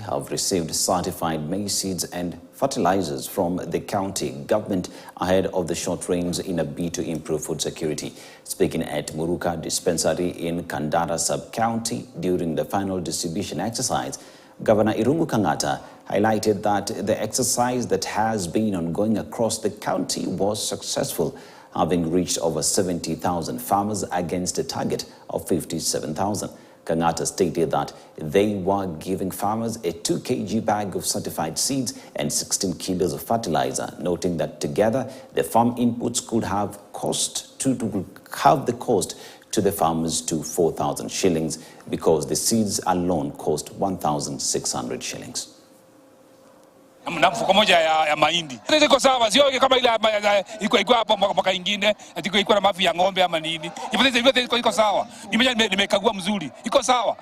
have received certified maize seeds and fertilizers from the county government ahead of the short rains in a bid to improve food security. Speaking at Muruka Dispensary in Kandara Sub-County during the final distribution exercise, Governor Irungu Kang'ata highlighted that the exercise that has been ongoing across the county was successful, having reached over 70,000 farmers against a target of 57,000. Kang'ata stated that they were giving farmers a 2 kg bag of certified seeds and 16 kilos of fertilizer, noting that together the farm inputs could have the cost to the farmers to 4,000 shillings because the seeds alone cost 1,600 shillings. Na mfuko moja ya mahindi. Iko sawa, sio kama ile iko hapo mwaka ingine, iko na mafi ya ng'ombe ama nini. Hivyo iko sawa. Nimekagua mzuri. Iko sawa.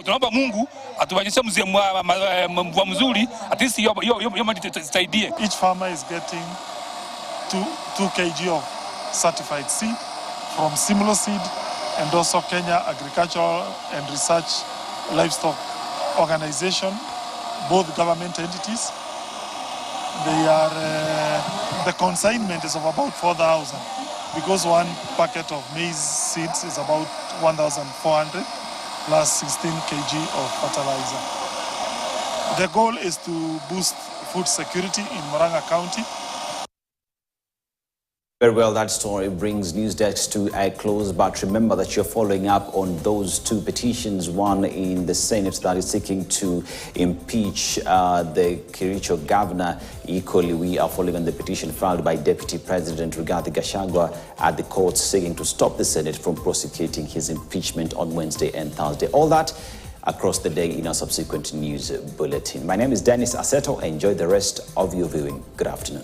Tunaomba Mungu atubanyeshe mvua mzuri, at least hiyo tusaidie. Each farmer is getting 2 kg of certified seed from Simlo Seed and also Kenya Agricultural and Research Livestock Organization, both government entities. They are the consignment is of about 4,000 because one packet of maize seeds is about 1,400 plus 16 kg of fertilizer. The goal is to boost food security in Murang'a County. Very well, that story brings news desk to a close, but remember that you're following up on those 2 petitions, one in the Senate that is seeking to impeach the Kericho governor. Equally, we are following on the petition filed by Deputy President Rigathi Gachagua at the court seeking to stop the Senate from prosecuting his impeachment on Wednesday and Thursday. All that across the day in our subsequent news bulletin. My name is Dennis Aseto. Enjoy the rest of your viewing. Good afternoon.